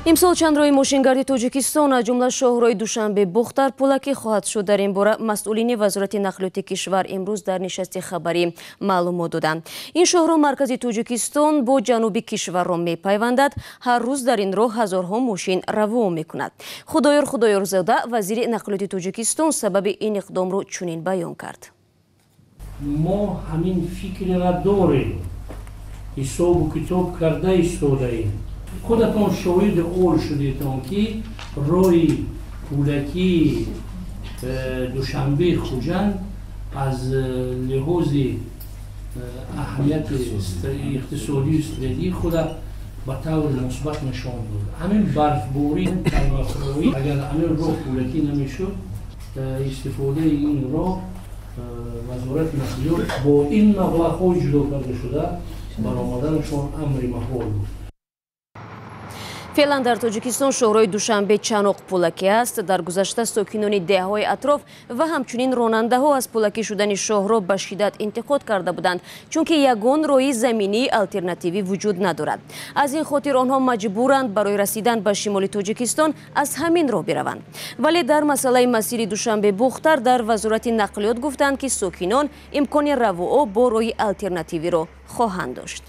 имсол чандрои мошингарди Тоҷикистон аз ҷумла шоҳрои Душанбе Бухтар пулакӣ хоҳад шуд. Дар ин бора масъулини вазорати нақлиёти кишвар имрӯз дар нишасти хабарӣ маълумот доданд. Ин шоҳроҳ маркази Тоҷикистон бо ҷануби кишварро мепайвандад. Ҳар рӯз дар ин роҳ ҳазорҳо мошин равон мекунад. Худоёр Худоёрзода, вазири нақлиёти Тоҷикистон, сабаби ин иқдомро чунин баён кард. мо ҳамин фикрро дорем, ҳисобу китоб карда истодаем. خودتون شاهد اول شدیدون که روی پولکی دوشنبه خوجند از لحاظ اهمیت اقتصادی و استراتژیک خود به طور مثبت نشان داد. همین برفباری اگر همین راه پولکی نمیشد، استفاده این راه وزارت نقلیات با این مبلغ‌ها جدا کرده شده، برآمدنشان امر محال بود. فعلا در توجیکستان شهرهای دوشنبه چانوق پولکی است. در گذشته ساکنان دههای اطراف و همچنین راننده ها از پولکی شدن شهر را به شدت انتقاد کرده بودند، چون که یگان راه زمینی آلترناتیوی وجود ندارد. از این خاطر آنها مجبورند برای رسیدن به شمال توجیکستان از همین راه بروند. ولی در مسئله مسیر دوشنبه بختر در وزارت نقلیات گفتند که ساکنان امکان رفع با راه آلترناتیوی را خواهند داشت.